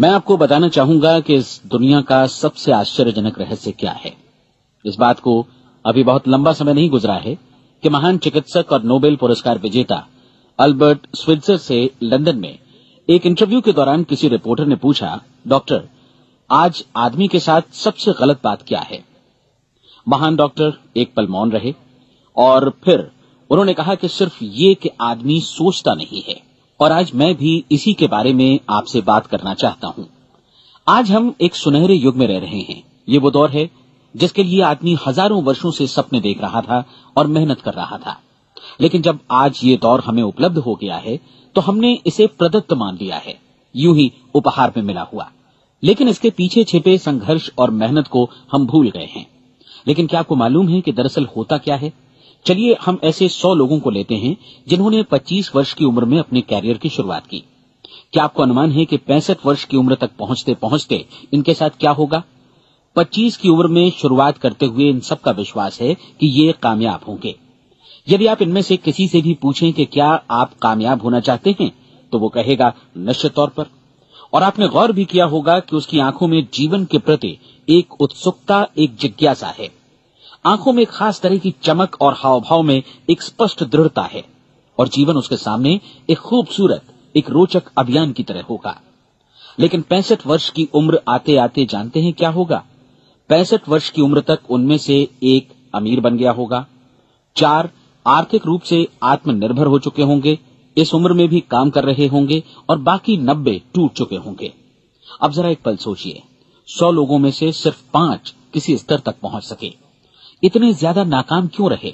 मैं आपको बताना चाहूंगा कि इस दुनिया का सबसे आश्चर्यजनक रहस्य क्या है। इस बात को अभी बहुत लंबा समय नहीं गुजरा है कि महान चिकित्सक और नोबेल पुरस्कार विजेता अल्बर्ट स्विट्जर से लंदन में एक इंटरव्यू के दौरान किसी रिपोर्टर ने पूछा, डॉक्टर, आज आदमी के साथ सबसे गलत बात क्या है? महान डॉक्टर एक पल मौन रहे और फिर उन्होंने कहा कि सिर्फ ये कि आदमी सोचता नहीं है। और आज मैं भी इसी के बारे में आपसे बात करना चाहता हूं। आज हम एक सुनहरे युग में रह रहे हैं। ये वो दौर है जिसके लिए आदमी हजारों वर्षों से सपने देख रहा था और मेहनत कर रहा था। लेकिन जब आज ये दौर हमें उपलब्ध हो गया है तो हमने इसे प्रदत्त मान लिया है, यूं ही उपहार में मिला हुआ। लेकिन इसके पीछे छिपे संघर्ष और मेहनत को हम भूल गए हैं। लेकिन क्या आपको मालूम है कि दरअसल होता क्या है? चलिए हम ऐसे 100 लोगों को लेते हैं जिन्होंने 25 वर्ष की उम्र में अपने कैरियर की शुरुआत की। क्या आपको अनुमान है कि 65 वर्ष की उम्र तक पहुंचते पहुंचते इनके साथ क्या होगा? 25 की उम्र में शुरुआत करते हुए इन सबका विश्वास है कि ये कामयाब होंगे। यदि आप इनमें से किसी से भी पूछें कि क्या आप कामयाब होना चाहते हैं, तो वो कहेगा निश्चित तौर पर। और आपने गौर भी किया होगा कि उसकी आंखों में जीवन के प्रति एक उत्सुकता, एक जिज्ञासा है। आंखों में एक खास तरह की चमक और हाव भाव में एक स्पष्ट दृढ़ता है और जीवन उसके सामने एक खूबसूरत, एक रोचक अभियान की तरह होगा। लेकिन 65 वर्ष की उम्र आते आते जानते हैं क्या होगा? 65 वर्ष की उम्र तक उनमें से एक अमीर बन गया होगा, 4 आर्थिक रूप से आत्मनिर्भर हो चुके होंगे, इस उम्र में भी काम कर रहे होंगे और बाकी 90 टूट चुके होंगे। अब जरा एक पल सोचिए, 100 लोगों में से सिर्फ 5 किसी स्तर तक पहुंच सके। इतने ज्यादा नाकाम क्यों रहे?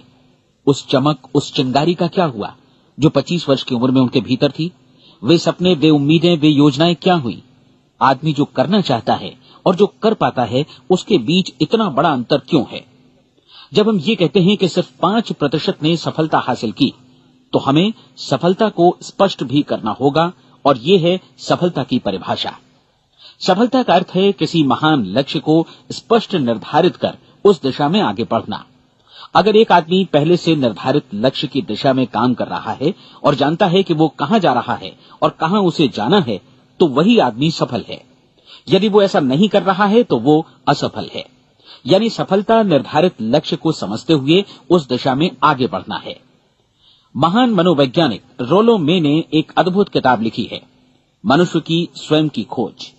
उस चमक, उस चिंगारी का क्या हुआ जो 25 वर्ष की उम्र में उनके भीतर थी? वे सपने, वे उम्मीदें, वे योजनाएं क्या हुई? आदमी जो करना चाहता है और जो कर पाता है, उसके बीच इतना बड़ा अंतर क्यों है? जब हम ये कहते हैं कि सिर्फ 5% ने सफलता हासिल की, तो हमें सफलता को स्पष्ट भी करना होगा और ये है सफलता की परिभाषा। सफलता का अर्थ है किसी महान लक्ष्य को स्पष्ट निर्धारित कर उस दिशा में आगे बढ़ना। अगर एक आदमी पहले से निर्धारित लक्ष्य की दिशा में काम कर रहा है और जानता है कि वो कहां जा रहा है और कहां उसे जाना है, तो वही आदमी सफल है। यदि वो ऐसा नहीं कर रहा है तो वो असफल है। यानी सफलता निर्धारित लक्ष्य को समझते हुए उस दिशा में आगे बढ़ना है। महान मनोवैज्ञानिक रोलो मे ने एक अद्भुत किताब लिखी है, मनुष्य की स्वयं की खोज।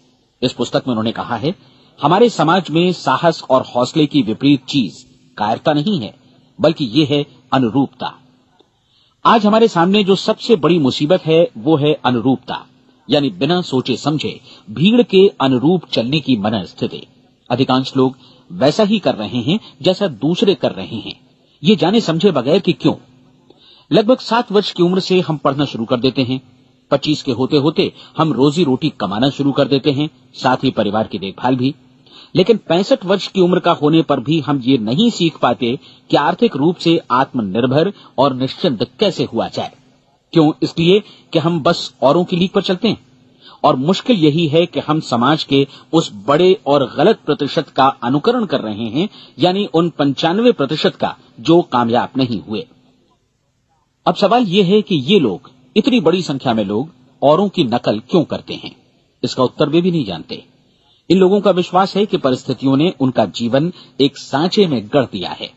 इस पुस्तक में उन्होंने कहा है, हमारे समाज में साहस और हौसले की विपरीत चीज कायरता नहीं है, बल्कि ये है अनुरूपता। आज हमारे सामने जो सबसे बड़ी मुसीबत है वो है अनुरूपता, यानी बिना सोचे समझे भीड़ के अनुरूप चलने की मनस्थिति। अधिकांश लोग वैसा ही कर रहे हैं जैसा दूसरे कर रहे हैं, ये जाने समझे बगैर कि क्यों। लगभग 7 वर्ष की उम्र से हम पढ़ना शुरू कर देते हैं। 25 के होते होते हम रोजी रोटी कमाना शुरू कर देते हैं, साथ ही परिवार की देखभाल भी। लेकिन 65 वर्ष की उम्र का होने पर भी हम ये नहीं सीख पाते कि आर्थिक रूप से आत्मनिर्भर और निश्चिंत कैसे हुआ जाए। क्यों? इसलिए कि हम बस औरों की लीक पर चलते हैं। और मुश्किल यही है कि हम समाज के उस बड़े और गलत प्रतिशत का अनुकरण कर रहे हैं, यानी उन 95% का जो कामयाब नहीं हुए। अब सवाल यह है कि ये लोग, इतनी बड़ी संख्या में लोग, औरों की नकल क्यों करते हैं? इसका उत्तर वे भी नहीं जानते। इन लोगों का विश्वास है कि परिस्थितियों ने उनका जीवन एक सांचे में गढ़ दिया है।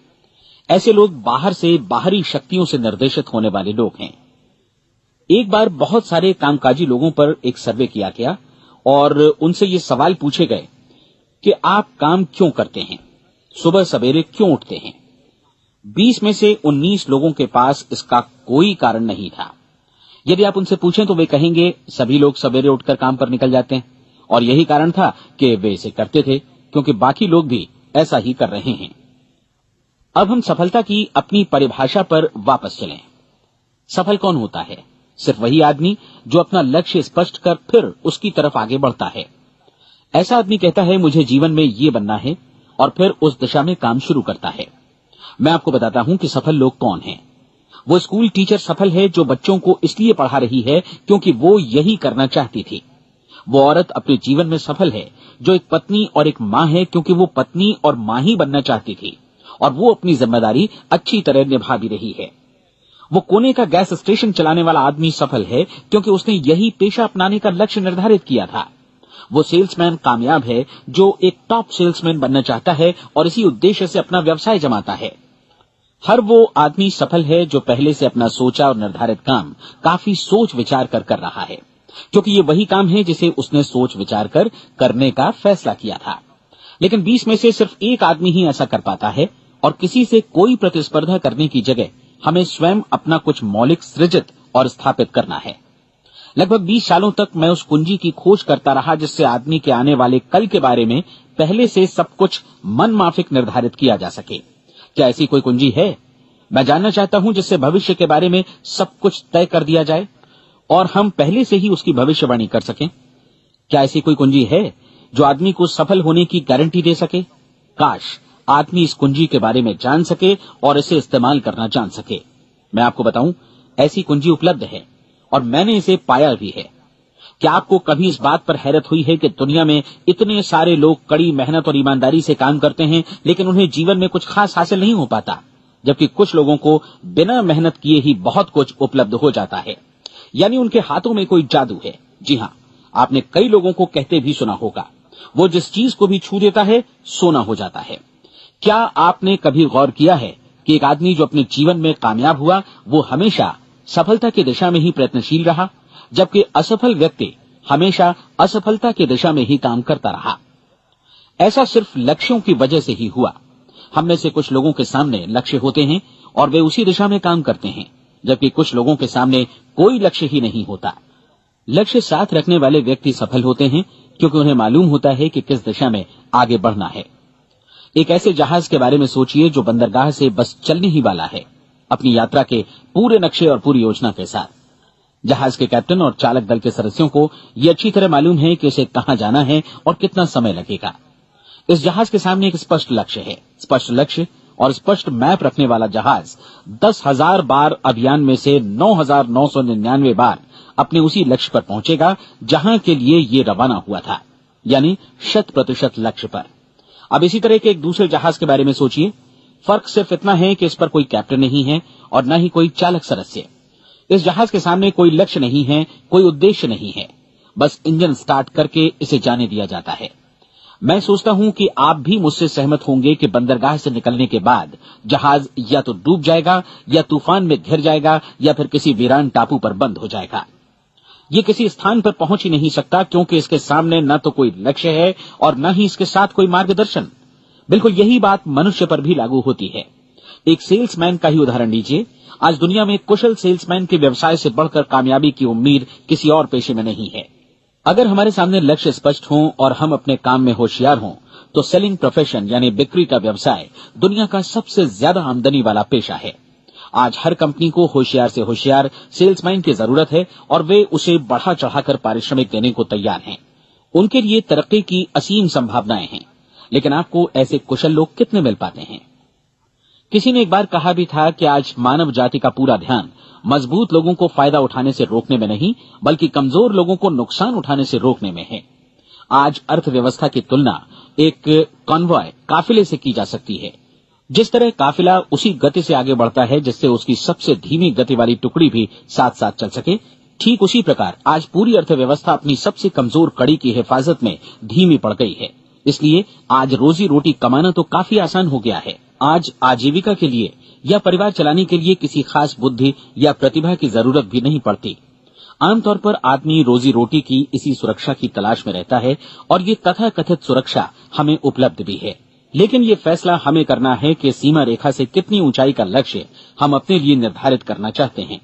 ऐसे लोग बाहर से बाहरी शक्तियों से निर्देशित होने वाले लोग हैं। एक बार बहुत सारे कामकाजी लोगों पर एक सर्वे किया गया और उनसे ये सवाल पूछे गए कि आप काम क्यों करते हैं, सुबह सवेरे क्यों उठते हैं? 20 में से 19 लोगों के पास इसका कोई कारण नहीं था। यदि आप उनसे पूछें तो वे कहेंगे सभी लोग सवेरे उठकर काम पर निकल जाते हैं और यही कारण था कि वे इसे करते थे क्योंकि बाकी लोग भी ऐसा ही कर रहे हैं। अब हम सफलता की अपनी परिभाषा पर वापस चलें। सफल कौन होता है? सिर्फ वही आदमी जो अपना लक्ष्य स्पष्ट कर फिर उसकी तरफ आगे बढ़ता है। ऐसा आदमी कहता है मुझे जीवन में ये बनना है और फिर उस दिशा में काम शुरू करता है। मैं आपको बताता हूं कि सफल लोग कौन हैं। वो स्कूल टीचर सफल है जो बच्चों को इसलिए पढ़ा रही है क्योंकि वो यही करना चाहती थी। वो औरत अपने जीवन में सफल है जो एक पत्नी और एक मां है क्योंकि वो पत्नी और मां ही बनना चाहती थी और वो अपनी जिम्मेदारी अच्छी तरह निभा भी रही है। वो कोने का गैस स्टेशन चलाने वाला आदमी सफल है क्योंकि उसने यही पेशा अपनाने का लक्ष्य निर्धारित किया था। वो सेल्समैन कामयाब है जो एक टॉप सेल्समैन बनना चाहता है और इसी उद्देश्य से अपना व्यवसाय जमाता है। हर वो आदमी सफल है जो पहले से अपना सोचा और निर्धारित काम काफी सोच विचार कर रहा है, क्योंकि ये वही काम है जिसे उसने सोच विचार कर करने का फैसला किया था। लेकिन 20 में से सिर्फ एक आदमी ही ऐसा कर पाता है और किसी से कोई प्रतिस्पर्धा करने की जगह हमें स्वयं अपना कुछ मौलिक सृजित और स्थापित करना है। लगभग 20 सालों तक मैं उस कुंजी की खोज करता रहा जिससे आदमी के आने वाले कल के बारे में पहले से सब कुछ मन माफिक निर्धारित किया जा सके। क्या ऐसी कोई कुंजी है? मैं जानना चाहता हूं जिससे भविष्य के बारे में सब कुछ तय कर दिया जाए और हम पहले से ही उसकी भविष्यवाणी कर सकें। क्या ऐसी कोई कुंजी है जो आदमी को सफल होने की गारंटी दे सके? काश आदमी इस कुंजी के बारे में जान सके और इसे इस्तेमाल करना जान सके। मैं आपको बताऊं, ऐसी कुंजी उपलब्ध है और मैंने इसे पाया भी है। क्या आपको कभी इस बात पर हैरत हुई है कि दुनिया में इतने सारे लोग कड़ी मेहनत और ईमानदारी से काम करते हैं लेकिन उन्हें जीवन में कुछ खास हासिल नहीं हो पाता, जबकि कुछ लोगों को बिना मेहनत किए ही बहुत कुछ उपलब्ध हो जाता है। यानी उनके हाथों में कोई जादू है। जी हां, आपने कई लोगों को कहते भी सुना होगा, वो जिस चीज को भी छू देता है सोना हो जाता है। क्या आपने कभी गौर किया है कि एक आदमी जो अपने जीवन में कामयाब हुआ वो हमेशा सफलता की दिशा में ही प्रयत्नशील रहा, जबकि असफल व्यक्ति हमेशा असफलता की दिशा में ही काम करता रहा? ऐसा सिर्फ लक्ष्यों की वजह से ही हुआ। हम में से कुछ लोगों के सामने लक्ष्य होते हैं और वे उसी दिशा में काम करते हैं, जबकि कुछ लोगों के सामने कोई लक्ष्य ही नहीं होता। लक्ष्य साथ रखने वाले व्यक्ति सफल होते हैं क्योंकि उन्हें मालूम होता है कि किस दिशा में आगे बढ़ना है। एक ऐसे जहाज के बारे में सोचिए जो बंदरगाह से बस चलने ही वाला है, अपनी यात्रा के पूरे नक्शे और पूरी योजना के साथ। जहाज के कैप्टन और चालक दल के सदस्यों को यह अच्छी तरह मालूम है कि उसे कहां जाना है और कितना समय लगेगा। इस जहाज के सामने एक स्पष्ट लक्ष्य है। स्पष्ट लक्ष्य और स्पष्ट मैप रखने वाला जहाज 10,000 बार अभियान में से 9,999 बार अपने उसी लक्ष्य पर पहुंचेगा जहां के लिए ये रवाना हुआ था, यानी 100% लक्ष्य पर। अब इसी तरह के एक दूसरे जहाज के बारे में सोचिए। फर्क सिर्फ इतना है कि इस पर कोई कैप्टन नहीं है और न ही कोई चालक सदस्य। इस जहाज के सामने कोई लक्ष्य नहीं है, कोई उद्देश्य नहीं है, बस इंजन स्टार्ट करके इसे जाने दिया जाता है। मैं सोचता हूं कि आप भी मुझसे सहमत होंगे कि बंदरगाह से निकलने के बाद जहाज या तो डूब जाएगा या तूफान में घिर जाएगा या फिर किसी वीरान टापू पर बंद हो जाएगा। ये किसी स्थान पर पहुंच ही नहीं सकता क्योंकि इसके सामने न तो कोई लक्ष्य है और न ही इसके साथ कोई मार्गदर्शन। बिल्कुल यही बात मनुष्य पर भी लागू होती है। एक सेल्समैन का ही उदाहरण लीजिए। आज दुनिया में कुशल सेल्समैन के व्यवसाय से बढ़कर कामयाबी की उम्मीद किसी और पेशे में नहीं है। अगर हमारे सामने लक्ष्य स्पष्ट हों और हम अपने काम में होशियार हों तो सेलिंग प्रोफेशन यानी बिक्री का व्यवसाय दुनिया का सबसे ज्यादा आमदनी वाला पेशा है। आज हर कंपनी को होशियार से होशियार सेल्समैन की जरूरत है और वे उसे बढ़ा चढ़ाकर पारिश्रमिक देने को तैयार हैं। उनके लिए तरक्की की असीम संभावनाएं हैं, लेकिन आपको ऐसे कुशल लोग कितने मिल पाते हैं? किसी ने एक बार कहा भी था कि आज मानव जाति का पूरा ध्यान मजबूत लोगों को फायदा उठाने से रोकने में नहीं, बल्कि कमजोर लोगों को नुकसान उठाने से रोकने में है। आज अर्थव्यवस्था की तुलना एक कॉन्वॉय काफिले से की जा सकती है। जिस तरह काफिला उसी गति से आगे बढ़ता है जिससे उसकी सबसे धीमी गति वाली टुकड़ी भी साथ साथ चल सके, ठीक उसी प्रकार आज पूरी अर्थव्यवस्था अपनी सबसे कमजोर कड़ी की हिफाजत में धीमी पड़ गई है। इसलिए आज रोजी रोटी कमाना तो काफी आसान हो गया है। आज आजीविका के लिए या परिवार चलाने के लिए किसी खास बुद्धि या प्रतिभा की जरूरत भी नहीं पड़ती। आमतौर पर आदमी रोजी रोटी की इसी सुरक्षा की तलाश में रहता है और ये तथाकथित सुरक्षा हमें उपलब्ध भी है। लेकिन ये फैसला हमें करना है कि सीमा रेखा से कितनी ऊंचाई का लक्ष्य हम अपने लिए निर्धारित करना चाहते हैं।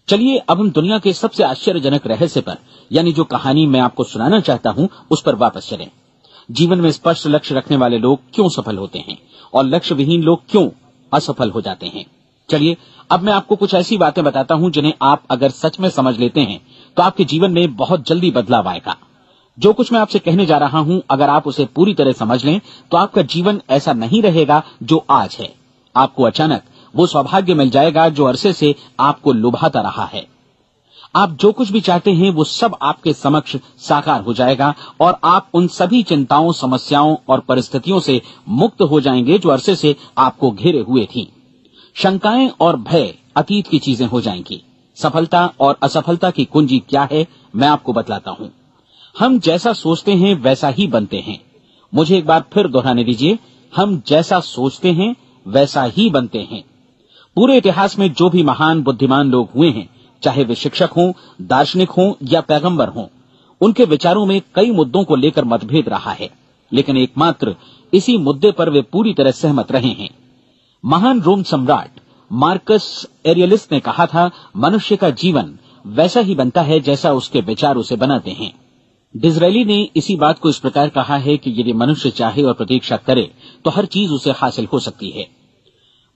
चलिए अब हम दुनिया के सबसे आश्चर्यजनक रहस्य पर, यानी जो कहानी मैं आपको सुनाना चाहता हूं, उस पर वापस चलें। जीवन में स्पष्ट लक्ष्य रखने वाले लोग क्यों सफल होते हैं और लक्ष्य विहीन लोग क्यों असफल हो जाते हैं? चलिए अब मैं आपको कुछ ऐसी बातें बताता हूं जिन्हें आप अगर सच में समझ लेते हैं तो आपके जीवन में बहुत जल्दी बदलाव आएगा। जो कुछ मैं आपसे कहने जा रहा हूं, अगर आप उसे पूरी तरह समझ लें तो आपका जीवन ऐसा नहीं रहेगा जो आज है। आपको अचानक वो सौभाग्य मिल जाएगा जो अरसे से आपको लुभाता रहा है। आप जो कुछ भी चाहते हैं वो सब आपके समक्ष साकार हो जाएगा और आप उन सभी चिंताओं, समस्याओं और परिस्थितियों से मुक्त हो जाएंगे जो अरसे से आपको घेरे हुए थी। शंकाएं और भय अतीत की चीजें हो जाएंगी। सफलता और असफलता की कुंजी क्या है, मैं आपको बतलाता हूं। हम जैसा सोचते हैं वैसा ही बनते हैं। मुझे एक बार फिर दोहराने दीजिए, हम जैसा सोचते हैं वैसा ही बनते हैं। पूरे इतिहास में जो भी महान बुद्धिमान लोग हुए हैं, चाहे वे शिक्षक हों, दार्शनिक हों या पैगंबर हों, उनके विचारों में कई मुद्दों को लेकर मतभेद रहा है, लेकिन एकमात्र इसी मुद्दे पर वे पूरी तरह सहमत रहे हैं। महान रोम सम्राट मार्कस एरियलिस ने कहा था, मनुष्य का जीवन वैसा ही बनता है जैसा उसके विचार उसे बनाते हैं। डिज़रायली ने इसी बात को इस प्रकार कहा है कि यदि मनुष्य चाहे और प्रतीक्षा करे तो हर चीज उसे हासिल हो सकती है।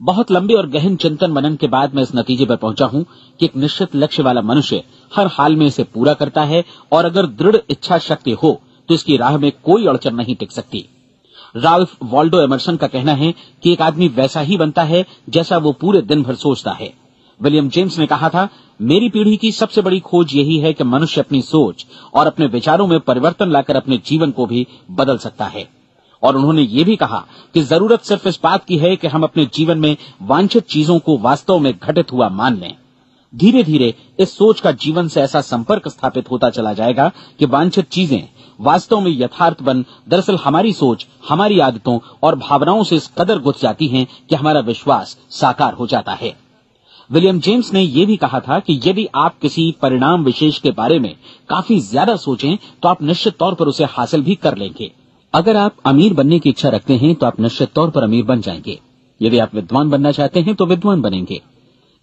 बहुत लंबे और गहन चिंतन मनन के बाद मैं इस नतीजे पर पहुंचा हूं कि एक निश्चित लक्ष्य वाला मनुष्य हर हाल में इसे पूरा करता है, और अगर दृढ़ इच्छा शक्ति हो तो इसकी राह में कोई अड़चन नहीं टिक सकती। राल्फ वॉल्डो एमर्सन का कहना है कि एक आदमी वैसा ही बनता है जैसा वो पूरे दिन भर सोचता है। विलियम जेम्स ने कहा था, मेरी पीढ़ी की सबसे बड़ी खोज यही है कि मनुष्य अपनी सोच और अपने विचारों में परिवर्तन लाकर अपने जीवन को भी बदल सकता है। और उन्होंने ये भी कहा कि जरूरत सिर्फ इस बात की है कि हम अपने जीवन में वांछित चीजों को वास्तव में घटित हुआ मान लें। धीरे धीरे इस सोच का जीवन से ऐसा संपर्क स्थापित होता चला जाएगा कि वांछित चीजें वास्तव में यथार्थ बन दरअसल हमारी सोच, हमारी आदतों और भावनाओं से इस कदर गुथ जाती हैं कि हमारा विश्वास साकार हो जाता है। विलियम जेम्स ने यह भी कहा था कि यदि आप किसी परिणाम विशेष के बारे में काफी ज्यादा सोचें तो आप निश्चित तौर पर उसे हासिल भी कर लेंगे। अगर आप अमीर बनने की इच्छा रखते हैं तो आप निश्चित तौर पर अमीर बन जाएंगे। यदि आप विद्वान बनना चाहते हैं तो विद्वान बनेंगे।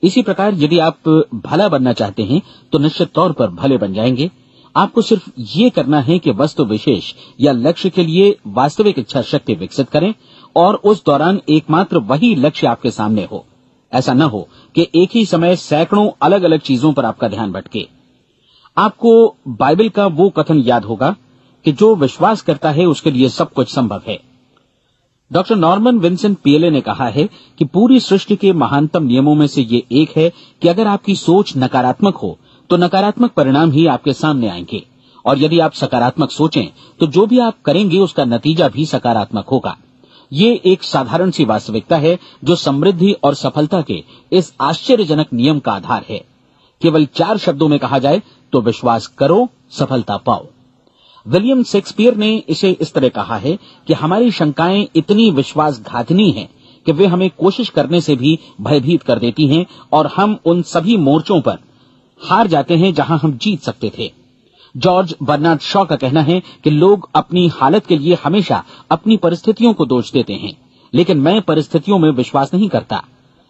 इसी प्रकार यदि आप भला बनना चाहते हैं तो निश्चित तौर पर भले बन जाएंगे। आपको सिर्फ ये करना है कि वस्तु विशेष या लक्ष्य के लिए वास्तविक इच्छा शक्ति विकसित करें, और उस दौरान एकमात्र वही लक्ष्य आपके सामने हो। ऐसा न हो कि एक ही समय सैकड़ों अलग अलग चीजों पर आपका ध्यान भटके। आपको बाइबल का वो कथन याद होगा कि जो विश्वास करता है उसके लिए सब कुछ संभव है। डॉक्टर नॉर्मन विंसेंट पीएले ने कहा है कि पूरी सृष्टि के महानतम नियमों में से ये एक है कि अगर आपकी सोच नकारात्मक हो तो नकारात्मक परिणाम ही आपके सामने आएंगे, और यदि आप सकारात्मक सोचें तो जो भी आप करेंगे उसका नतीजा भी सकारात्मक होगा। ये एक साधारण सी वास्तविकता है जो समृद्धि और सफलता के इस आश्चर्यजनक नियम का आधार है। केवल 4 शब्दों में कहा जाए तो विश्वास करो, सफलता पाओ। विलियम शेक्सपियर ने इसे इस तरह कहा है कि हमारी शंकाएं इतनी विश्वासघातिनी हैं कि वे हमें कोशिश करने से भी भयभीत कर देती हैं, और हम उन सभी मोर्चों पर हार जाते हैं जहां हम जीत सकते थे। जॉर्ज बर्नार्ड शॉ का कहना है कि लोग अपनी हालत के लिए हमेशा अपनी परिस्थितियों को दोष देते हैं, लेकिन मैं परिस्थितियों में विश्वास नहीं करता।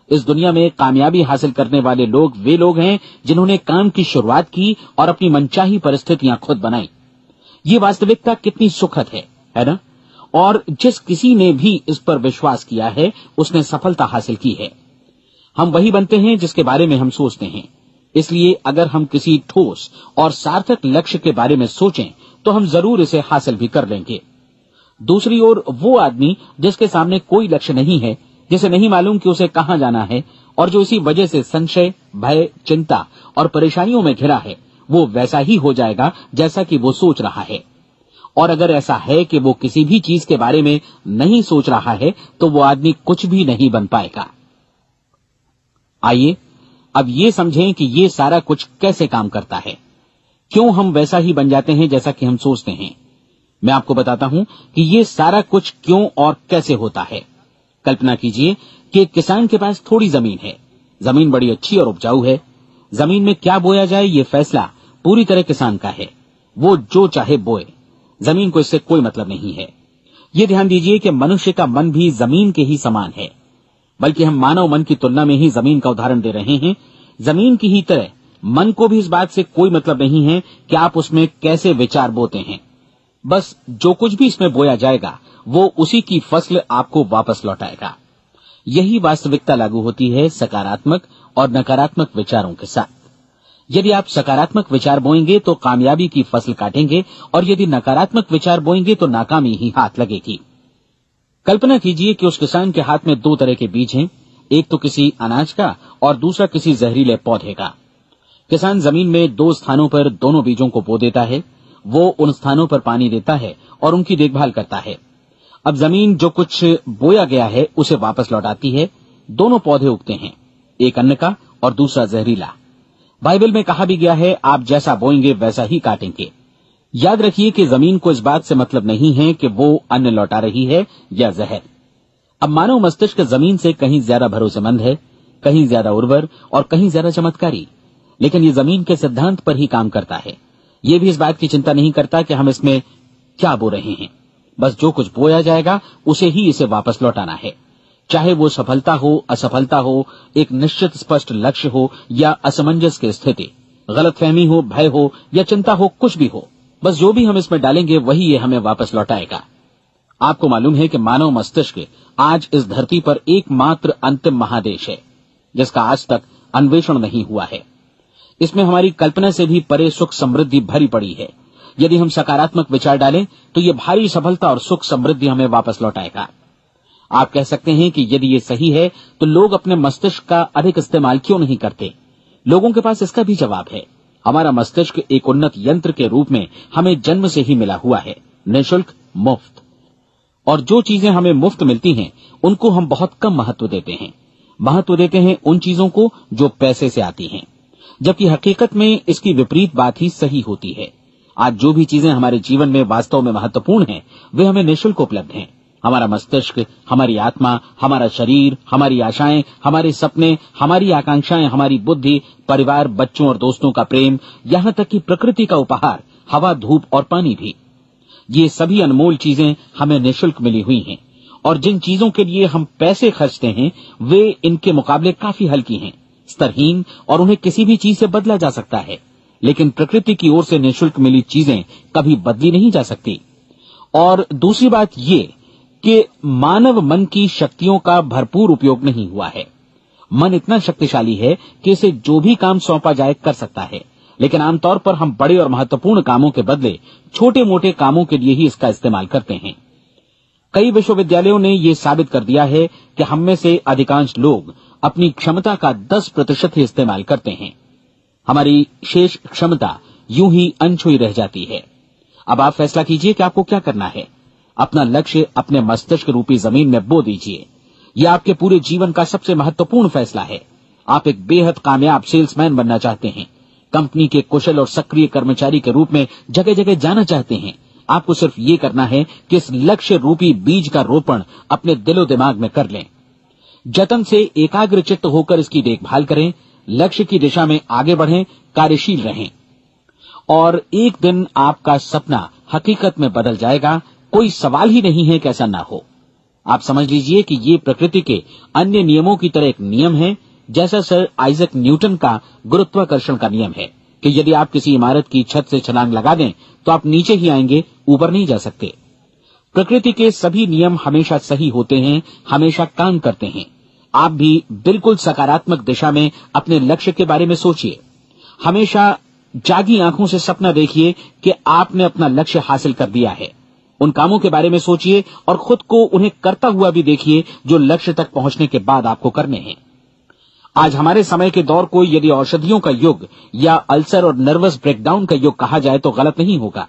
इस दुनिया में कामयाबी हासिल करने वाले लोग वे लोग हैं जिन्होंने काम की शुरुआत की और अपनी मनचाही परिस्थितियां खुद बनाई। ये वास्तविकता कितनी सुखद है ना? और जिस किसी ने भी इस पर विश्वास किया है उसने सफलता हासिल की है। हम वही बनते हैं जिसके बारे में हम सोचते हैं। इसलिए अगर हम किसी ठोस और सार्थक लक्ष्य के बारे में सोचें तो हम जरूर इसे हासिल भी कर लेंगे। दूसरी ओर वो आदमी जिसके सामने कोई लक्ष्य नहीं है, जिसे नहीं मालूम कि उसे कहां जाना है, और जो इसी वजह से संशय, भय, चिंता और परेशानियों में घिरा है, वो वैसा ही हो जाएगा जैसा कि वो सोच रहा है। और अगर ऐसा है कि वो किसी भी चीज के बारे में नहीं सोच रहा है तो वो आदमी कुछ भी नहीं बन पाएगा। आइए अब ये समझें कि ये सारा कुछ कैसे काम करता है, क्यों हम वैसा ही बन जाते हैं जैसा कि हम सोचते हैं। मैं आपको बताता हूं कि ये सारा कुछ क्यों और कैसे होता है। कल्पना कीजिए कि एक किसान के पास थोड़ी जमीन है। जमीन बड़ी अच्छी और उपजाऊ है। जमीन में क्या बोया जाए ये फैसला पूरी तरह किसान का है। वो जो चाहे बोए, जमीन को इससे कोई मतलब नहीं है। ये ध्यान दीजिए कि मनुष्य का मन भी जमीन के ही समान है, बल्कि हम मानव मन की तुलना में ही जमीन का उदाहरण दे रहे हैं। जमीन की ही तरह मन को भी इस बात से कोई मतलब नहीं है कि आप उसमें कैसे विचार बोते हैं। बस जो कुछ भी इसमें बोया जाएगा वो उसी की फसल आपको वापस लौटाएगा। यही वास्तविकता लागू होती है सकारात्मक और नकारात्मक विचारों के साथ। यदि आप सकारात्मक विचार बोएंगे तो कामयाबी की फसल काटेंगे, और यदि नकारात्मक विचार बोएंगे तो नाकामी ही हाथ लगेगी। कल्पना कीजिए कि उस किसान के हाथ में 2 तरह के बीज हैं, एक तो किसी अनाज का और दूसरा किसी जहरीले पौधे का। किसान जमीन में 2 स्थानों पर दोनों बीजों को बो देता है। वो उन स्थानों पर पानी देता है और उनकी देखभाल करता है। अब जमीन जो कुछ बोया गया है उसे वापस लौटाती है। दोनों पौधे उगते हैं, एक अन्न का और दूसरा जहरीला। बाइबल में कहा भी गया है, आप जैसा बोएंगे वैसा ही काटेंगे। याद रखिए कि जमीन को इस बात से मतलब नहीं है कि वो अन्न लौटा रही है या जहर। अब मानव मस्तिष्क जमीन से कहीं ज्यादा भरोसेमंद है, कहीं ज्यादा उर्वर और कहीं ज्यादा चमत्कारी, लेकिन ये जमीन के सिद्धांत पर ही काम करता है। ये भी इस बात की चिंता नहीं करता कि हम इसमें क्या बो रहे हैं। बस जो कुछ बोया जाएगा उसे ही इसे वापस लौटाना है, चाहे वो सफलता हो, असफलता हो, एक निश्चित स्पष्ट लक्ष्य हो या असमंजस की स्थिति, गलतफहमी हो, भय हो या चिंता हो, कुछ भी हो, बस जो भी हम इसमें डालेंगे वही ये हमें वापस लौटाएगा। आपको मालूम है कि मानव मस्तिष्क आज इस धरती पर एकमात्र अंतिम महादेश है जिसका आज तक अन्वेषण नहीं हुआ है। इसमें हमारी कल्पना से भी परे सुख समृद्धि भरी पड़ी है। यदि हम सकारात्मक विचार डालें तो ये भारी सफलता और सुख समृद्धि हमें वापस लौटाएगा। आप कह सकते हैं कि यदि ये सही है तो लोग अपने मस्तिष्क का अधिक इस्तेमाल क्यों नहीं करते? लोगों के पास इसका भी जवाब है। हमारा मस्तिष्क एक उन्नत यंत्र के रूप में हमें जन्म से ही मिला हुआ है, निःशुल्क, मुफ्त। और जो चीजें हमें मुफ्त मिलती हैं उनको हम बहुत कम महत्व देते हैं। महत्व देते हैं उन चीजों को जो पैसे से आती हैं, जबकि हकीकत में इसकी विपरीत बात ही सही होती है। आज जो भी चीजें हमारे जीवन में वास्तव में महत्वपूर्ण हैं वे हमें निःशुल्क उपलब्ध हैं। हमारा मस्तिष्क, हमारी आत्मा, हमारा शरीर, हमारी आशाएं, हमारे सपने, हमारी आकांक्षाएं, हमारी बुद्धि, परिवार, बच्चों और दोस्तों का प्रेम, यहां तक कि प्रकृति का उपहार, हवा, धूप और पानी भी, ये सभी अनमोल चीजें हमें निःशुल्क मिली हुई हैं। और जिन चीजों के लिए हम पैसे खर्चते हैं वे इनके मुकाबले काफी हल्की हैं, स्तरहीन, और उन्हें किसी भी चीज से बदला जा सकता है। लेकिन प्रकृति की ओर से निःशुल्क मिली चीजें कभी बदली नहीं जा सकती। और दूसरी बात ये कि मानव मन की शक्तियों का भरपूर उपयोग नहीं हुआ है। मन इतना शक्तिशाली है कि इसे जो भी काम सौंपा जाए कर सकता है, लेकिन आमतौर पर हम बड़े और महत्वपूर्ण कामों के बदले छोटे मोटे कामों के लिए ही इसका इस्तेमाल करते हैं। कई विश्वविद्यालयों ने यह साबित कर दिया है कि हम में से अधिकांश लोग अपनी क्षमता का 10% ही इस्तेमाल करते हैं। हमारी शेष क्षमता यूं ही अनछुई रह जाती है। अब आप फैसला कीजिए कि आपको क्या करना है। अपना लक्ष्य अपने मस्तिष्क रूपी जमीन में बो दीजिए। यह आपके पूरे जीवन का सबसे महत्वपूर्ण फैसला है। आप एक बेहद कामयाब सेल्समैन बनना चाहते हैं, कंपनी के कुशल और सक्रिय कर्मचारी के रूप में जगह जगह जाना चाहते हैं। आपको सिर्फ ये करना है कि इस लक्ष्य रूपी बीज का रोपण अपने दिलो दिमाग में कर लें। जतन से एकाग्रचित्त होकर इसकी देखभाल करें, लक्ष्य की दिशा में आगे बढ़ें, कार्यशील रहें, और एक दिन आपका सपना हकीकत में बदल जाएगा। कोई सवाल ही नहीं है कि ऐसा ना हो। आप समझ लीजिए कि ये प्रकृति के अन्य नियमों की तरह एक नियम है, जैसा सर आइजक न्यूटन का गुरुत्वाकर्षण का नियम है कि यदि आप किसी इमारत की छत से छलांग लगा दें तो आप नीचे ही आएंगे, ऊपर नहीं जा सकते। प्रकृति के सभी नियम हमेशा सही होते हैं, हमेशा काम करते हैं। आप भी बिल्कुल सकारात्मक दिशा में अपने लक्ष्य के बारे में सोचिए। हमेशा जागी आंखों से सपना देखिए कि आपने अपना लक्ष्य हासिल कर दिया है। उन कामों के बारे में सोचिए और खुद को उन्हें करता हुआ भी देखिए जो लक्ष्य तक पहुंचने के बाद आपको करने हैं। आज हमारे समय के दौर को यदि औषधियों का युग या अल्सर और नर्वस ब्रेकडाउन का युग कहा जाए तो गलत नहीं होगा।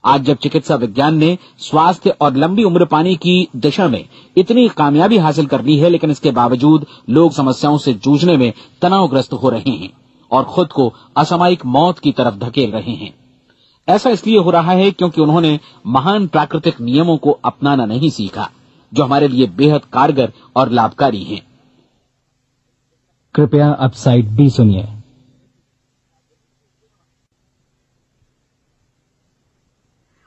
आज जब चिकित्सा विज्ञान ने स्वास्थ्य और लंबी उम्र पाने की दिशा में इतनी कामयाबी हासिल कर ली है, लेकिन इसके बावजूद लोग समस्याओं से जूझने में तनावग्रस्त हो रहे हैं और खुद को असामयिक मौत की तरफ धकेल रहे हैं। ऐसा इसलिए हो रहा है क्योंकि उन्होंने महान प्राकृतिक नियमों को अपनाना नहीं सीखा, जो हमारे लिए बेहद कारगर और लाभकारी हैं। कृपया अब साइड बी सुनिए।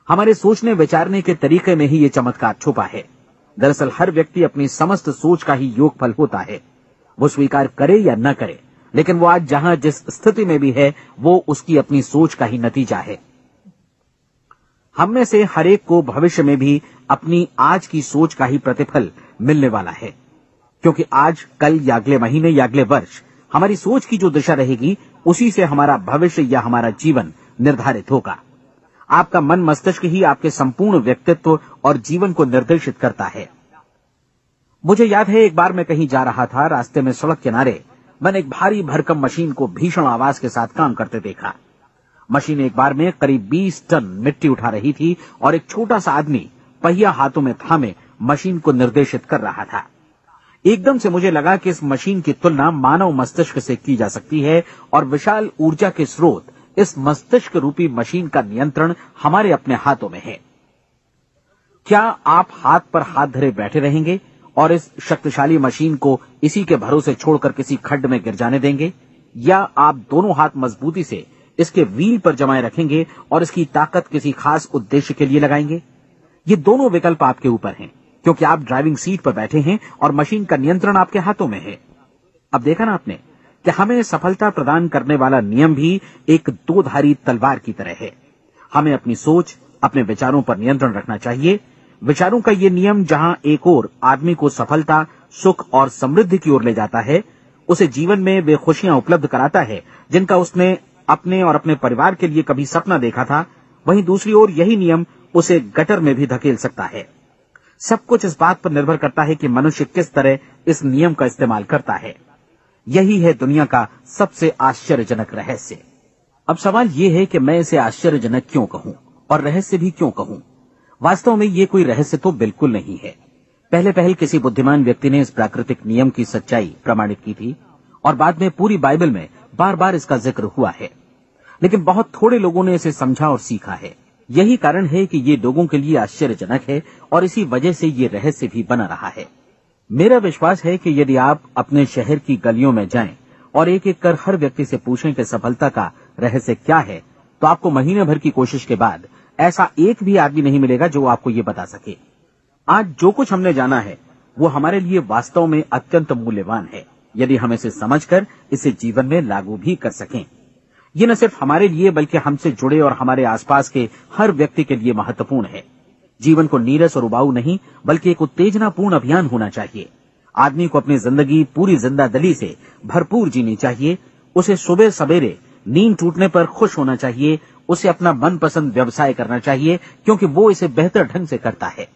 हमारे सोचने विचारने के तरीके में ही ये चमत्कार छुपा है। दरअसल हर व्यक्ति अपनी समस्त सोच का ही योगफल होता है। वो स्वीकार करे या न करे, लेकिन वो आज जहां जिस स्थिति में भी है वो उसकी अपनी सोच का ही नतीजा है। हम में से हर एक को भविष्य में भी अपनी आज की सोच का ही प्रतिफल मिलने वाला है, क्योंकि आज, कल या अगले महीने या अगले वर्ष हमारी सोच की जो दिशा रहेगी उसी से हमारा भविष्य या हमारा जीवन निर्धारित होगा। आपका मन मस्तिष्क ही आपके संपूर्ण व्यक्तित्व और जीवन को निर्देशित करता है। मुझे याद है एक बार मैं कहीं जा रहा था, रास्ते में सड़क किनारे मैंने एक भारी भरकम मशीन को भीषण आवाज के साथ काम करते देखा। मशीन एक बार में करीब 20 टन मिट्टी उठा रही थी और एक छोटा सा आदमी पहिया हाथों में थामे मशीन को निर्देशित कर रहा था। एकदम से मुझे लगा कि इस मशीन की तुलना मानव मस्तिष्क से की जा सकती है और विशाल ऊर्जा के स्रोत इस मस्तिष्क रूपी मशीन का नियंत्रण हमारे अपने हाथों में है। क्या आप हाथ पर हाथ धरे बैठे रहेंगे और इस शक्तिशाली मशीन को इसी के भरोसे छोड़कर किसी खड्ड में गिर जाने देंगे, या आप दोनों हाथ मजबूती से इसके व्हील पर जमाए रखेंगे और इसकी ताकत किसी खास उद्देश्य के लिए लगाएंगे? ये दोनों विकल्प आपके ऊपर हैं, क्योंकि आप ड्राइविंग सीट पर बैठे हैं और मशीन का नियंत्रण आपके हाथों में है। अब देखा ना आपने कि हमें सफलता प्रदान करने वाला नियम भी एक दोधारी तलवार की तरह है। हमें अपनी सोच, अपने विचारों पर नियंत्रण रखना चाहिए। विचारों का ये नियम जहां एक ओर आदमी को सफलता, सुख और समृद्धि की ओर ले जाता है, उसे जीवन में वे खुशियां उपलब्ध कराता है जिनका उसने अपने और अपने परिवार के लिए कभी सपना देखा था, वहीं दूसरी ओर यही नियम उसे गटर में भी धकेल सकता है। सब कुछ इस बात पर निर्भर करता है कि मनुष्य किस तरह इस नियम का इस्तेमाल करता है। यही है दुनिया का सबसे आश्चर्यजनक रहस्य। अब सवाल यह है कि मैं इसे आश्चर्यजनक क्यों कहूं और रहस्य भी क्यों कहूं? वास्तव में ये कोई रहस्य तो बिल्कुल नहीं है। पहले पहल किसी बुद्धिमान व्यक्ति ने इस प्राकृतिक नियम की सच्चाई प्रमाणित की थी और बाद में पूरी बाइबल में बार बार इसका जिक्र हुआ है, लेकिन बहुत थोड़े लोगों ने इसे समझा और सीखा है। यही कारण है कि ये लोगों के लिए आश्चर्यजनक है और इसी वजह से ये रहस्य भी बना रहा है। मेरा विश्वास है कि यदि आप अपने शहर की गलियों में जाएं और एक एक कर हर व्यक्ति से पूछें कि सफलता का रहस्य क्या है, तो आपको महीने भर की कोशिश के बाद ऐसा एक भी आदमी नहीं मिलेगा जो आपको ये बता सके। आज जो कुछ हमने जाना है वो हमारे लिए वास्तव में अत्यंत मूल्यवान है, यदि हम इसे समझकर इसे जीवन में लागू भी कर सकें। ये न सिर्फ हमारे लिए बल्कि हमसे जुड़े और हमारे आसपास के हर व्यक्ति के लिए महत्वपूर्ण है। जीवन को नीरस और उबाऊ नहीं बल्कि एक उत्तेजनापूर्ण अभियान होना चाहिए। आदमी को अपनी जिंदगी पूरी जिंदादिली से भरपूर जीनी चाहिए। उसे सुबह सवेरे नींद टूटने पर खुश होना चाहिए। उसे अपना मनपसंद व्यवसाय करना चाहिए क्योंकि वो इसे बेहतर ढंग से करता है।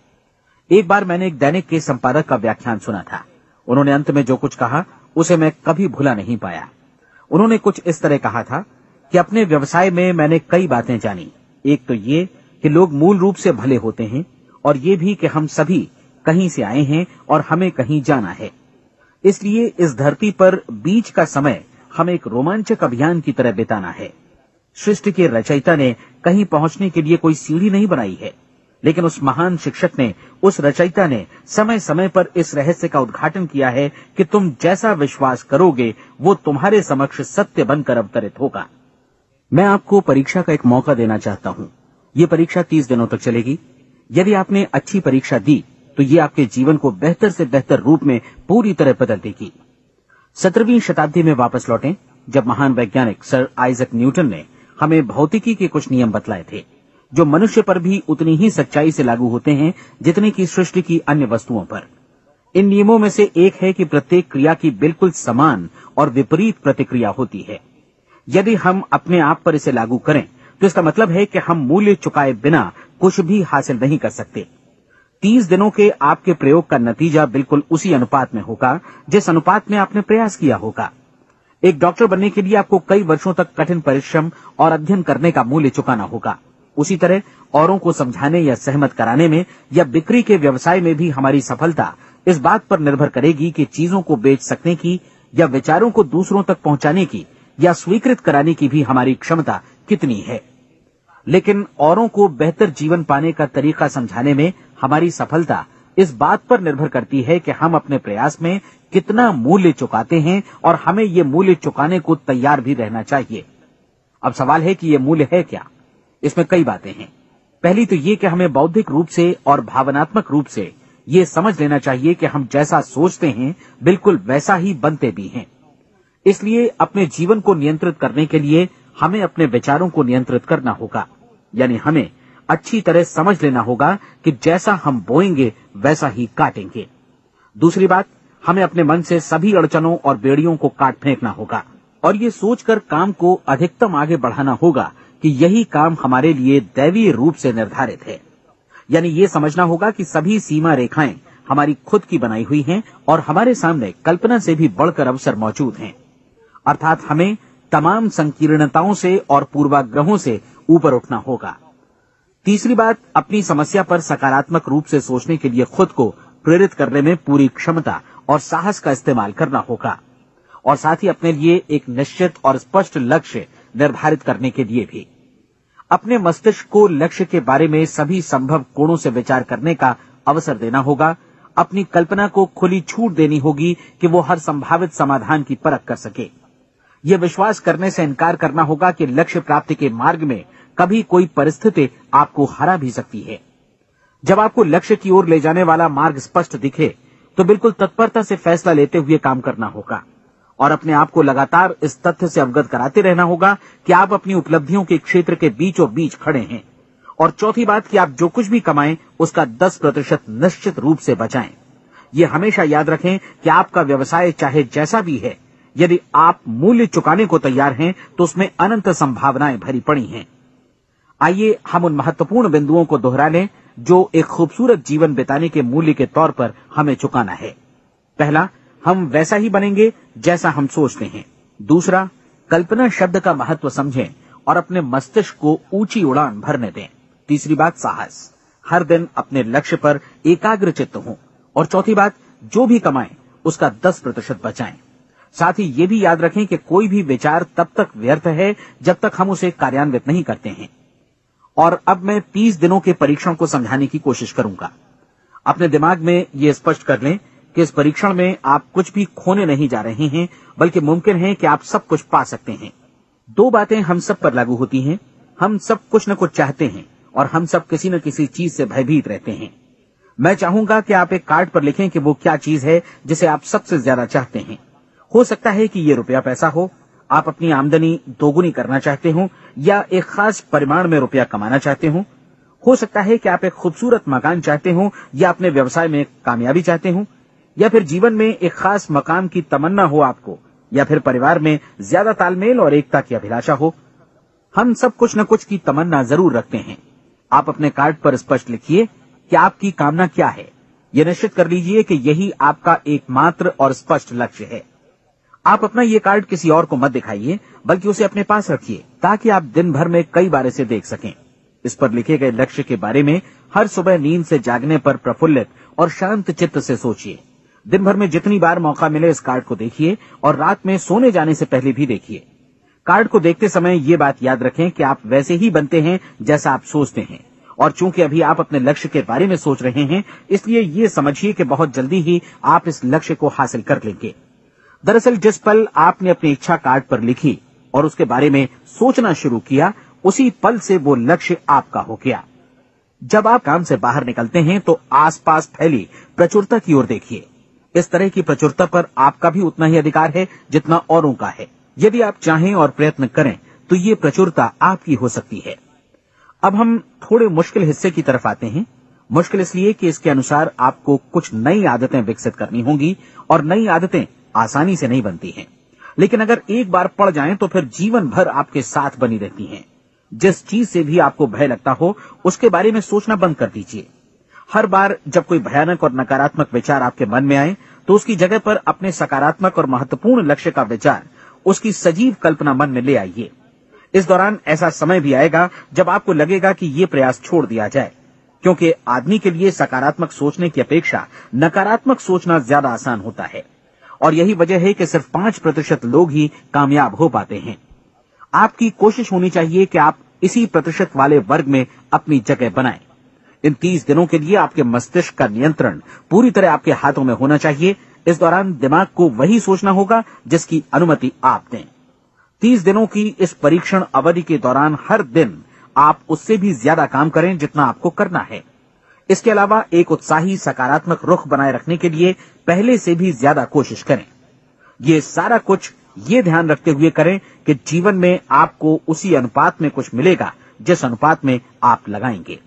एक बार मैंने एक दैनिक के संपादक का व्याख्यान सुना था। उन्होंने अंत में जो कुछ कहा उसे मैं कभी भुला नहीं पाया। उन्होंने कुछ इस तरह कहा था कि अपने व्यवसाय में मैंने कई बातें जानी। एक तो ये कि लोग मूल रूप से भले होते हैं और ये भी कि हम सभी कहीं से आए हैं और हमें कहीं जाना है। इसलिए इस धरती पर बीच का समय हमें एक रोमांचक अभियान की तरह बिताना है। सृष्टि के रचयिता ने कहीं पहुंचने के लिए कोई सीढ़ी नहीं बनाई है, लेकिन उस महान शिक्षक ने, उस रचयिता ने समय समय पर इस रहस्य का उद्घाटन किया है कि तुम जैसा विश्वास करोगे वो तुम्हारे समक्ष सत्य बनकर अवतरित होगा। मैं आपको परीक्षा का एक मौका देना चाहता हूं। ये परीक्षा 30 दिनों तक चलेगी। यदि आपने अच्छी परीक्षा दी तो ये आपके जीवन को बेहतर से बेहतर रूप में पूरी तरह बदल देगी। 17वीं शताब्दी में वापस लौटें, जब महान वैज्ञानिक सर आइजक न्यूटन ने हमें भौतिकी के कुछ नियम बतलाए थे, जो मनुष्य पर भी उतनी ही सच्चाई से लागू होते हैं जितने की सृष्टि की अन्य वस्तुओं पर। इन नियमों में से एक है कि प्रत्येक क्रिया की बिल्कुल समान और विपरीत प्रतिक्रिया होती है। यदि हम अपने आप पर इसे लागू करें तो इसका मतलब है कि हम मूल्य चुकाए बिना कुछ भी हासिल नहीं कर सकते। 30 दिनों के आपके प्रयोग का नतीजा बिल्कुल उसी अनुपात में होगा जिस अनुपात में आपने प्रयास किया होगा। एक डॉक्टर बनने के लिए आपको कई वर्षों तक कठिन परिश्रम और अध्ययन करने का मूल्य चुकाना होगा। उसी तरह औरों को समझाने या सहमत कराने में या बिक्री के व्यवसाय में भी हमारी सफलता इस बात पर निर्भर करेगी कि चीजों को बेच सकने की या विचारों को दूसरों तक पहुंचाने की या स्वीकृत कराने की भी हमारी क्षमता कितनी है। लेकिन औरों को बेहतर जीवन पाने का तरीका समझाने में हमारी सफलता इस बात पर निर्भर करती है कि हम अपने प्रयास में कितना मूल्य चुकाते हैं और हमें ये मूल्य चुकाने को तैयार भी रहना चाहिए। अब सवाल है कि ये मूल्य है क्या? इसमें कई बातें हैं। पहली तो ये कि हमें बौद्धिक रूप से और भावनात्मक रूप से ये समझ लेना चाहिए कि हम जैसा सोचते हैं बिल्कुल वैसा ही बनते भी हैं। इसलिए अपने जीवन को नियंत्रित करने के लिए हमें अपने विचारों को नियंत्रित करना होगा। यानी हमें अच्छी तरह समझ लेना होगा कि जैसा हम बोएंगे वैसा ही काटेंगे। दूसरी बात, हमें अपने मन से सभी अड़चनों और बेड़ियों को काट फेंकना होगा और ये सोचकर काम को अधिकतम आगे बढ़ाना होगा कि यही काम हमारे लिए दैवीय रूप से निर्धारित है। यानी ये समझना होगा कि सभी सीमा रेखाएं हमारी खुद की बनाई हुई हैं और हमारे सामने कल्पना से भी बढ़कर अवसर मौजूद हैं। अर्थात हमें तमाम संकीर्णताओं से और पूर्वाग्रहों से ऊपर उठना होगा। तीसरी बात, अपनी समस्या पर सकारात्मक रूप से सोचने के लिए खुद को प्रेरित करने में पूरी क्षमता और साहस का इस्तेमाल करना होगा और साथ ही अपने लिए एक निश्चित और स्पष्ट लक्ष्य निर्धारित करने के लिए भी। अपने मस्तिष्क को लक्ष्य के बारे में सभी संभव कोणों से विचार करने का अवसर देना होगा। अपनी कल्पना को खुली छूट देनी होगी कि वो हर संभावित समाधान की परख कर सके। यह विश्वास करने से इनकार करना होगा कि लक्ष्य प्राप्ति के मार्ग में कभी कोई परिस्थिति आपको हरा भी सकती है। जब आपको लक्ष्य की ओर ले जाने वाला मार्ग स्पष्ट दिखे तो बिल्कुल तत्परता से फैसला लेते हुए काम करना होगा और अपने आप को लगातार इस तथ्य से अवगत कराते रहना होगा कि आप अपनी उपलब्धियों के क्षेत्र के बीचों बीच खड़े हैं। और चौथी बात कि आप जो कुछ भी कमाएं उसका 10% निश्चित रूप से बचाएं। ये हमेशा याद रखें कि आपका व्यवसाय चाहे जैसा भी है, यदि आप मूल्य चुकाने को तैयार हैं तो उसमें अनंत संभावनाएं भरी पड़ी हैं। आइए हम उन महत्वपूर्ण बिंदुओं को दोहरा लें जो एक खूबसूरत जीवन बिताने के मूल्य के तौर पर हमें चुकाना है। पहला, हम वैसा ही बनेंगे जैसा हम सोचते हैं। दूसरा, कल्पना शब्द का महत्व समझें और अपने मस्तिष्क को ऊंची उड़ान भरने दें। तीसरी बात, साहस, हर दिन अपने लक्ष्य पर एकाग्र चित्त हों। और चौथी बात, जो भी कमाएं उसका 10% बचाएं। साथ ही ये भी याद रखें कि कोई भी विचार तब तक व्यर्थ है जब तक हम उसे कार्यान्वित नहीं करते हैं। और अब मैं 30 दिनों के परीक्षण को समझाने की कोशिश करूंगा। अपने दिमाग में ये स्पष्ट कर लें कि इस परीक्षण में आप कुछ भी खोने नहीं जा रहे हैं, बल्कि मुमकिन है कि आप सब कुछ पा सकते हैं। 2 बातें हम सब पर लागू होती हैं। हम सब कुछ न कुछ चाहते हैं और हम सब किसी न किसी चीज से भयभीत रहते हैं। मैं चाहूंगा कि आप एक कार्ड पर लिखें कि वो क्या चीज है जिसे आप सबसे ज्यादा चाहते हैं। हो सकता है कि ये रुपया पैसा हो, आप अपनी आमदनी दोगुनी करना चाहते हो, या एक खास परिमाण में रुपया कमाना चाहते हो। हो सकता है कि आप एक खूबसूरत मकान चाहते हो, या अपने व्यवसाय में कामयाबी चाहते हो, या फिर जीवन में एक खास मकाम की तमन्ना हो आपको, या फिर परिवार में ज्यादा तालमेल और एकता की अभिलाषा हो। हम सब कुछ न कुछ की तमन्ना जरूर रखते हैं। आप अपने कार्ड पर स्पष्ट लिखिए कि आपकी कामना क्या है। यह निश्चित कर लीजिए कि यही आपका एकमात्र और स्पष्ट लक्ष्य है। आप अपना ये कार्ड किसी और को मत दिखाइए, बल्कि उसे अपने पास रखिए ताकि आप दिन भर में कई बार इसे देख सकें। इस पर लिखे गए लक्ष्य के बारे में हर सुबह नींद से जागने पर प्रफुल्लित और शांत चित्त से सोचिए। दिन भर में जितनी बार मौका मिले इस कार्ड को देखिए और रात में सोने जाने से पहले भी देखिए। कार्ड को देखते समय ये बात याद रखें कि आप वैसे ही बनते हैं जैसा आप सोचते हैं। और चूंकि अभी आप अपने लक्ष्य के बारे में सोच रहे हैं, इसलिए ये समझिए कि बहुत जल्दी ही आप इस लक्ष्य को हासिल कर लेंगे। दरअसल जिस पल आपने अपनी इच्छा कार्ड पर लिखी और उसके बारे में सोचना शुरू किया, उसी पल से वो लक्ष्य आपका हो गया। जब आप काम से बाहर निकलते हैं तो आसपास फैली प्रचुरता की ओर देखिए। इस तरह की प्रचुरता पर आपका भी उतना ही अधिकार है जितना औरों का है। यदि आप चाहें और प्रयत्न करें तो ये प्रचुरता आपकी हो सकती है। अब हम थोड़े मुश्किल हिस्से की तरफ आते हैं। मुश्किल इसलिए कि इसके अनुसार आपको कुछ नई आदतें विकसित करनी होंगी और नई आदतें आसानी से नहीं बनती हैं, लेकिन अगर एक बार पड़ जाएं तो फिर जीवन भर आपके साथ बनी रहती हैं। जिस चीज से भी आपको भय लगता हो उसके बारे में सोचना बंद कर दीजिए। हर बार जब कोई भयानक और नकारात्मक विचार आपके मन में आए तो उसकी जगह पर अपने सकारात्मक और महत्वपूर्ण लक्ष्य का विचार, उसकी सजीव कल्पना मन में ले आइए। इस दौरान ऐसा समय भी आएगा जब आपको लगेगा कि ये प्रयास छोड़ दिया जाए, क्योंकि आदमी के लिए सकारात्मक सोचने की अपेक्षा नकारात्मक सोचना ज्यादा आसान होता है। और यही वजह है कि सिर्फ 5% लोग ही कामयाब हो पाते हैं। आपकी कोशिश होनी चाहिए कि आप इसी प्रतिशत वाले वर्ग में अपनी जगह बनाएं। इन 30 दिनों के लिए आपके मस्तिष्क का नियंत्रण पूरी तरह आपके हाथों में होना चाहिए। इस दौरान दिमाग को वही सोचना होगा जिसकी अनुमति आप दें। 30 दिनों की इस परीक्षण अवधि के दौरान हर दिन आप उससे भी ज्यादा काम करें जितना आपको करना है। इसके अलावा एक उत्साही सकारात्मक रुख बनाए रखने के लिए पहले से भी ज्यादा कोशिश करें। ये सारा कुछ ये ध्यान रखते हुए करें कि जीवन में आपको उसी अनुपात में कुछ मिलेगा जिस अनुपात में आप लगाएंगे।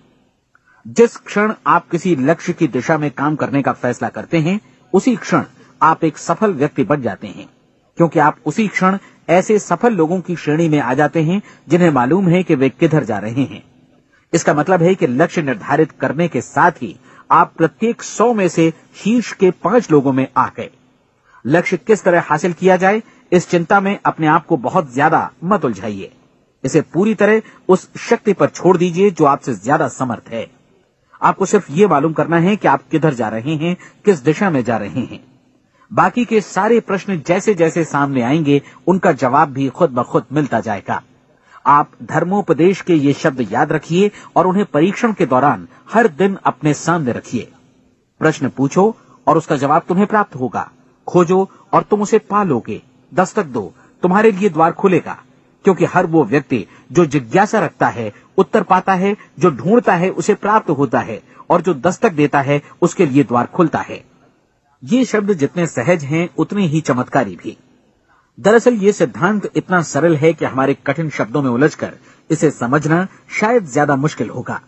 जिस क्षण आप किसी लक्ष्य की दिशा में काम करने का फैसला करते हैं, उसी क्षण आप एक सफल व्यक्ति बन जाते हैं, क्योंकि आप उसी क्षण ऐसे सफल लोगों की श्रेणी में आ जाते हैं जिन्हें मालूम है कि वे किधर जा रहे हैं। इसका मतलब है कि लक्ष्य निर्धारित करने के साथ ही आप प्रत्येक 100 में से शीर्ष के 5 लोगों में आ गए। लक्ष्य किस तरह हासिल किया जाए, इस चिंता में अपने आप को बहुत ज्यादा मत उलझाइए। इसे पूरी तरह उस शक्ति पर छोड़ दीजिए जो आपसे ज्यादा समर्थ है। आपको सिर्फ ये मालूम करना है कि आप किधर जा रहे हैं, किस दिशा में जा रहे हैं। बाकी के सारे प्रश्न जैसे जैसे सामने आएंगे उनका जवाब भी खुद ब खुद मिलता जाएगा। आप धर्मोपदेश के ये शब्द याद रखिए और उन्हें परीक्षण के दौरान हर दिन अपने सामने रखिए। प्रश्न पूछो और उसका जवाब तुम्हें प्राप्त होगा। खोजो और तुम उसे पा लोगे। दस्तक दो, तुम्हारे लिए द्वार खुलेगा, क्योंकि हर वो व्यक्ति जो जिज्ञासा रखता है उत्तर पाता है, जो ढूंढता है उसे प्राप्त होता है, और जो दस्तक देता है उसके लिए द्वार खुलता है। ये शब्द जितने सहज हैं उतने ही चमत्कारी भी। दरअसल ये सिद्धांत इतना सरल है कि हमारे कठिन शब्दों में उलझकर इसे समझना शायद ज्यादा मुश्किल होगा।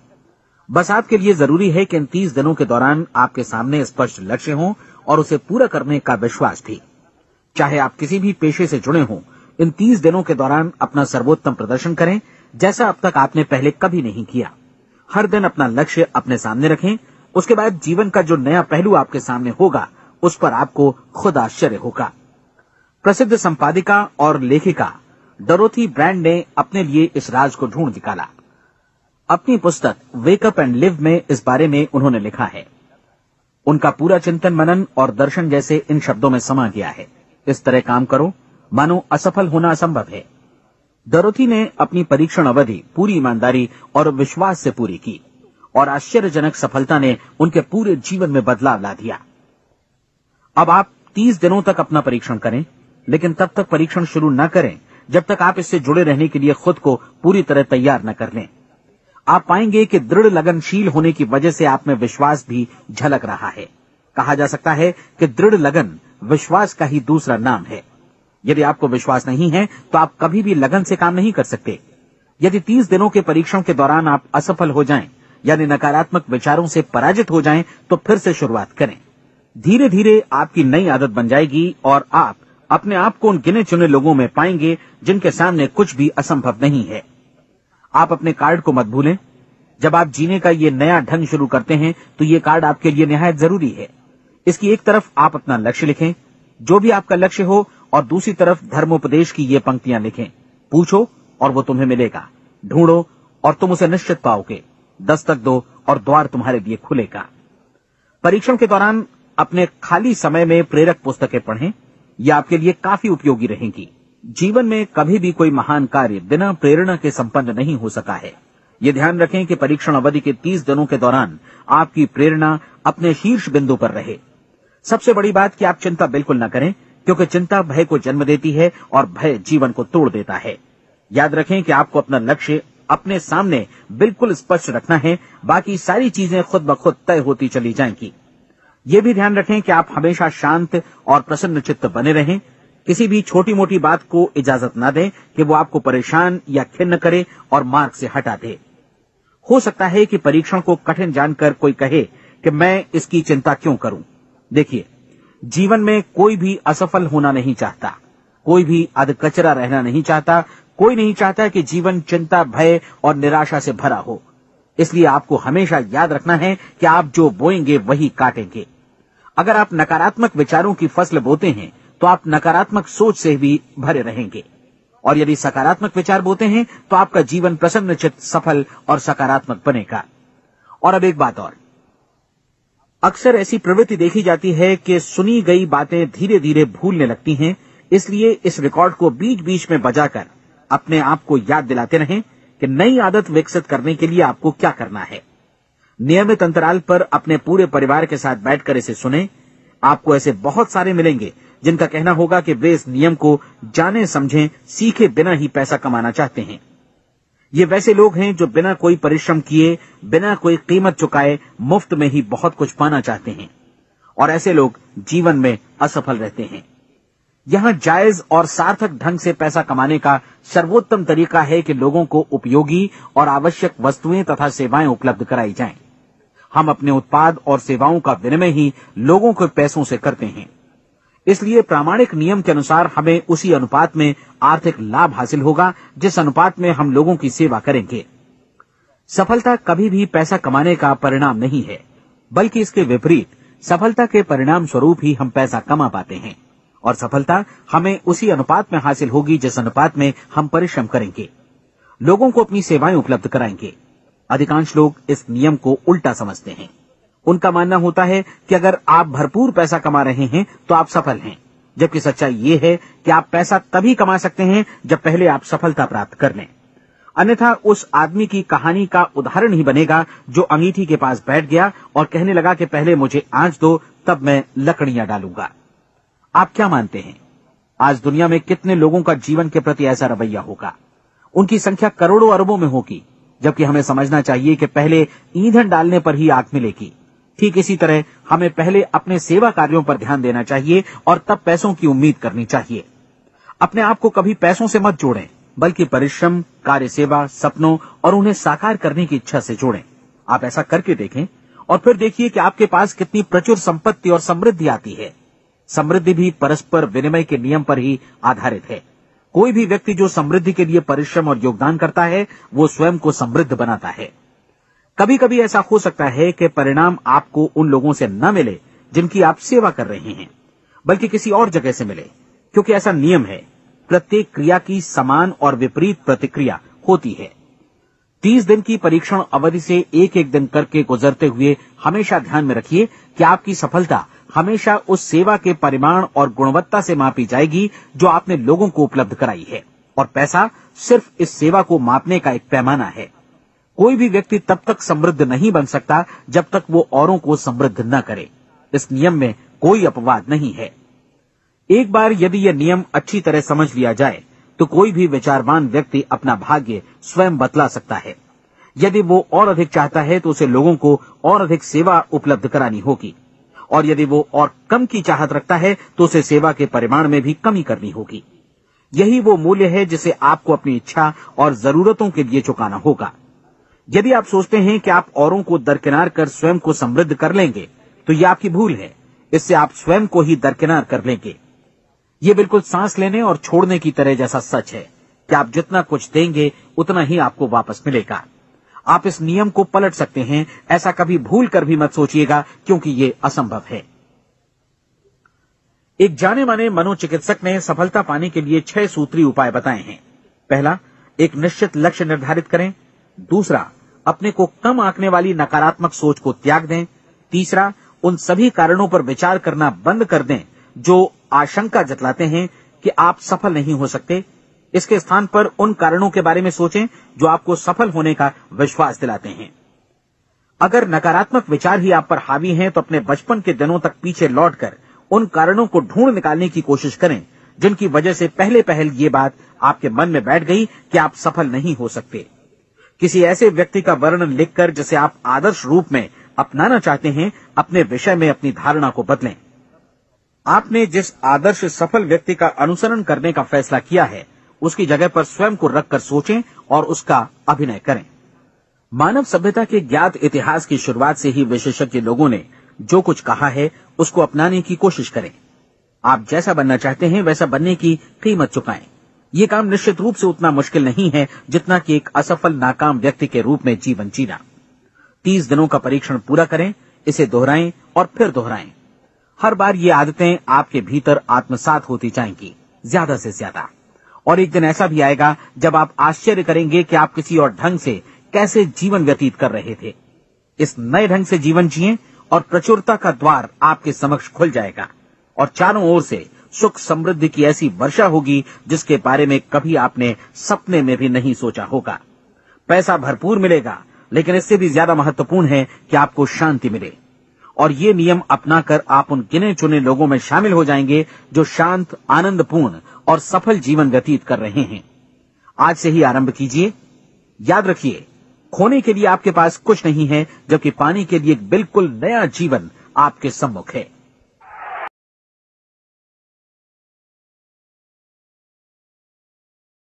बस आपके लिए जरूरी है कि इन 30 दिनों के दौरान आपके सामने स्पष्ट लक्ष्य हो और उसे पूरा करने का विश्वास भी। चाहे आप किसी भी पेशे से जुड़े हों, इन 30 दिनों के दौरान अपना सर्वोत्तम प्रदर्शन करें, जैसा अब तक आपने पहले कभी नहीं किया। हर दिन अपना लक्ष्य अपने सामने रखें। उसके बाद जीवन का जो नया पहलू आपके सामने होगा उस पर आपको खुद आश्चर्य होगा। प्रसिद्ध संपादिका और लेखिका डोरोथी ब्रैंड ने अपने लिए इस राज को ढूंढ निकाला। अपनी पुस्तक वेक अप एंड लिव में इस बारे में उन्होंने लिखा है। उनका पूरा चिंतन मनन और दर्शन जैसे इन शब्दों में समा गया है। इस तरह काम करो मानो असफल होना असंभव है। डोरोथी ने अपनी परीक्षण अवधि पूरी ईमानदारी और विश्वास से पूरी की और आश्चर्यजनक सफलता ने उनके पूरे जीवन में बदलाव ला दिया। अब आप 30 दिनों तक अपना परीक्षण करें, लेकिन तब तक परीक्षण शुरू न करें जब तक आप इससे जुड़े रहने के लिए खुद को पूरी तरह तैयार न कर लें। आप पाएंगे कि दृढ़ लगनशील होने की वजह से आप में विश्वास भी झलक रहा है। कहा जा सकता है कि दृढ़ लगन विश्वास का ही दूसरा नाम है। यदि आपको विश्वास नहीं है तो आप कभी भी लगन से काम नहीं कर सकते। यदि 30 दिनों के परीक्षण के दौरान आप असफल हो जाएं, यानी नकारात्मक विचारों से पराजित हो जाएं, तो फिर से शुरुआत करें। धीरे धीरे आपकी नई आदत बन जाएगी और आप अपने आप को उन गिने चुने लोगों में पाएंगे जिनके सामने कुछ भी असंभव नहीं है। आप अपने कार्ड को मत भूलें। जब आप जीने का ये नया ढंग शुरू करते हैं तो ये कार्ड आपके लिए निहायत जरूरी है। इसकी एक तरफ आप अपना लक्ष्य लिखें, जो भी आपका लक्ष्य हो, और दूसरी तरफ धर्मोपदेश की ये पंक्तियां लिखें। पूछो और वो तुम्हें मिलेगा, ढूंढो और तुम उसे निश्चित पाओगे, दस्तक दो और द्वार तुम्हारे लिए खुलेगा। परीक्षण के दौरान अपने खाली समय में प्रेरक पुस्तकें पढ़ें। ये आपके लिए काफी उपयोगी रहेंगी। जीवन में कभी भी कोई महान कार्य बिना प्रेरणा के संपन्न नहीं हो सका है। ये ध्यान रखें कि परीक्षण अवधि के 30 दिनों के दौरान आपकी प्रेरणा अपने शीर्ष बिंदु पर रहे। सबसे बड़ी बात कि आप चिंता बिल्कुल न करें, क्योंकि चिंता भय को जन्म देती है और भय जीवन को तोड़ देता है। याद रखें कि आपको अपना लक्ष्य अपने सामने बिल्कुल स्पष्ट रखना है, बाकी सारी चीजें खुद ब खुद तय होती चली जाएंगी। ये भी ध्यान रखें कि आप हमेशा शांत और प्रसन्न चित्त बने रहें। किसी भी छोटी मोटी बात को इजाजत न दें कि वो आपको परेशान या खिन्न करे और मार्ग से हटा दे। हो सकता है कि परीक्षण को कठिन जानकर कोई कहे कि मैं इसकी चिंता क्यों करूं। देखिए, जीवन में कोई भी असफल होना नहीं चाहता, कोई भी अधकचरा रहना नहीं चाहता, कोई नहीं चाहता कि जीवन चिंता, भय और निराशा से भरा हो। इसलिए आपको हमेशा याद रखना है कि आप जो बोएंगे वही काटेंगे। अगर आप नकारात्मक विचारों की फसल बोते हैं तो आप नकारात्मक सोच से भी भरे रहेंगे, और यदि सकारात्मक विचार बोते हैं तो आपका जीवन प्रसन्नचित्त, सफल और सकारात्मक बनेगा। और अब एक बात और, अक्सर ऐसी प्रवृत्ति देखी जाती है कि सुनी गई बातें धीरे धीरे भूलने लगती हैं। इसलिए इस रिकॉर्ड को बीच बीच में बजाकर अपने आप को याद दिलाते रहें कि नई आदत विकसित करने के लिए आपको क्या करना है। नियमित अंतराल पर अपने पूरे परिवार के साथ बैठकर इसे सुनें। आपको ऐसे बहुत सारे मिलेंगे जिनका कहना होगा कि वे इस नियम को जाने समझें सीखे बिना ही पैसा कमाना चाहते हैं। ये वैसे लोग हैं जो बिना कोई परिश्रम किए, बिना कोई कीमत चुकाए मुफ्त में ही बहुत कुछ पाना चाहते हैं, और ऐसे लोग जीवन में असफल रहते हैं। यहां जायज और सार्थक ढंग से पैसा कमाने का सर्वोत्तम तरीका है कि लोगों को उपयोगी और आवश्यक वस्तुएं तथा सेवाएं उपलब्ध कराई जाएं। हम अपने उत्पाद और सेवाओं का विनिमय ही लोगों के पैसों से करते हैं। इसलिए प्रामाणिक नियम के अनुसार हमें उसी अनुपात में आर्थिक लाभ हासिल होगा जिस अनुपात में हम लोगों की सेवा करेंगे। सफलता कभी भी पैसा कमाने का परिणाम नहीं है, बल्कि इसके विपरीत सफलता के परिणाम स्वरूप ही हम पैसा कमा पाते हैं, और सफलता हमें उसी अनुपात में हासिल होगी जिस अनुपात में हम परिश्रम करेंगे, लोगों को अपनी सेवाएं उपलब्ध कराएंगे। अधिकांश लोग इस नियम को उल्टा समझते हैं। उनका मानना होता है कि अगर आप भरपूर पैसा कमा रहे हैं तो आप सफल हैं, जबकि सच्चाई ये है कि आप पैसा तभी कमा सकते हैं जब पहले आप सफलता प्राप्त कर लें। अन्यथा उस आदमी की कहानी का उदाहरण ही बनेगा जो अंगीठी के पास बैठ गया और कहने लगा कि पहले मुझे आंच दो, तब मैं लकड़ियां डालूंगा। आप क्या मानते हैं, आज दुनिया में कितने लोगों का जीवन के प्रति ऐसा रवैया होगा? उनकी संख्या करोड़ों अरबों में होगी, जबकि हमें समझना चाहिए कि पहले ईंधन डालने पर ही आग मिलेगी। ठीक इसी तरह हमें पहले अपने सेवा कार्यों पर ध्यान देना चाहिए और तब पैसों की उम्मीद करनी चाहिए। अपने आप को कभी पैसों से मत जोड़ें, बल्कि परिश्रम, कार्य सेवा, सपनों और उन्हें साकार करने की इच्छा से जोड़ें। आप ऐसा करके देखें और फिर देखिए कि आपके पास कितनी प्रचुर संपत्ति और समृद्धि आती है। समृद्धि भी परस्पर विनिमय के नियम पर ही आधारित है। कोई भी व्यक्ति जो समृद्धि के लिए परिश्रम और योगदान करता है, वो स्वयं को समृद्ध बनाता है। कभी कभी ऐसा हो सकता है कि परिणाम आपको उन लोगों से न मिले जिनकी आप सेवा कर रहे हैं, बल्कि किसी और जगह से मिले, क्योंकि ऐसा नियम है, प्रत्येक क्रिया की समान और विपरीत प्रतिक्रिया होती है। 30 दिन की परीक्षण अवधि से एक एक दिन करके गुजरते हुए हमेशा ध्यान में रखिए कि आपकी सफलता हमेशा उस सेवा के परिमाण और गुणवत्ता से मापी जाएगी जो आपने लोगों को उपलब्ध कराई है, और पैसा सिर्फ इस सेवा को मापने का एक पैमाना है। कोई भी व्यक्ति तब तक समृद्ध नहीं बन सकता जब तक वो औरों को समृद्ध न करे। इस नियम में कोई अपवाद नहीं है। एक बार यदि यह नियम अच्छी तरह समझ लिया जाए तो कोई भी विचारवान व्यक्ति अपना भाग्य स्वयं बतला सकता है। यदि वो और अधिक चाहता है तो उसे लोगों को और अधिक सेवा उपलब्ध करानी होगी, और यदि वो और कम की चाहत रखता है तो उसे सेवा के परिमाण में भी कमी करनी होगी। यही वो मूल्य है जिसे आपको अपनी इच्छा और जरूरतों के लिए चुकाना होगा। यदि आप सोचते हैं कि आप औरों को दरकिनार कर स्वयं को समृद्ध कर लेंगे तो यह आपकी भूल है। इससे आप स्वयं को ही दरकिनार कर लेंगे। ये बिल्कुल सांस लेने और छोड़ने की तरह जैसा सच है कि आप जितना कुछ देंगे उतना ही आपको वापस मिलेगा। आप इस नियम को पलट सकते हैं, ऐसा कभी भूल कर भी मत सोचिएगा, क्योंकि ये असंभव है। एक जाने माने मनोचिकित्सक ने सफलता पाने के लिए 6 सूत्री उपाय बताए हैं। पहला, एक निश्चित लक्ष्य निर्धारित करें। दूसरा, अपने को कम आंकने वाली नकारात्मक सोच को त्याग दें। तीसरा, उन सभी कारणों पर विचार करना बंद कर दें जो आशंका जतलाते हैं कि आप सफल नहीं हो सकते। इसके स्थान पर उन कारणों के बारे में सोचें जो आपको सफल होने का विश्वास दिलाते हैं। अगर नकारात्मक विचार ही आप पर हावी हैं तो अपने बचपन के दिनों तक पीछे लौटकर उन कारणों को ढूंढ निकालने की कोशिश करें जिनकी वजह से पहले पहल ये बात आपके मन में बैठ गई कि आप सफल नहीं हो सकते। किसी ऐसे व्यक्ति का वर्णन लिखकर जिसे आप आदर्श रूप में अपनाना चाहते हैं, अपने विषय में अपनी धारणा को बदलें। आपने जिस आदर्श सफल व्यक्ति का अनुसरण करने का फैसला किया है, उसकी जगह पर स्वयं को रखकर सोचें और उसका अभिनय करें। मानव सभ्यता के ज्ञात इतिहास की शुरुआत से ही विशेषज्ञ लोगों ने जो कुछ कहा है उसको अपनाने की कोशिश करें। आप जैसा बनना चाहते हैं वैसा बनने की कीमत चुकाएं। ये काम निश्चित रूप से उतना मुश्किल नहीं है जितना कि एक असफल नाकाम व्यक्ति के रूप में जीवन जीना। 30 दिनों का परीक्षण पूरा करें, इसे दोहराएं और फिर दोहराएं। हर बार ये आदतें आपके भीतर आत्मसात होती जाएंगी, ज्यादा से ज्यादा। और एक दिन ऐसा भी आएगा जब आप आश्चर्य करेंगे कि आप किसी और ढंग से कैसे जीवन व्यतीत कर रहे थे। इस नए ढंग से जीवन जिएं और प्रचुरता का द्वार आपके समक्ष खुल जाएगा और चारों ओर से सुख समृद्धि की ऐसी वर्षा होगी जिसके बारे में कभी आपने सपने में भी नहीं सोचा होगा। पैसा भरपूर मिलेगा, लेकिन इससे भी ज्यादा महत्वपूर्ण है कि आपको शांति मिले। और ये नियम अपनाकर आप उन गिने चुने लोगों में शामिल हो जाएंगे जो शांत, आनंदपूर्ण और सफल जीवन व्यतीत कर रहे हैं। आज से ही आरंभ कीजिए। याद रखिए, खोने के लिए आपके पास कुछ नहीं है, जबकि पाने के लिए एक बिल्कुल नया जीवन आपके सम्मुख है।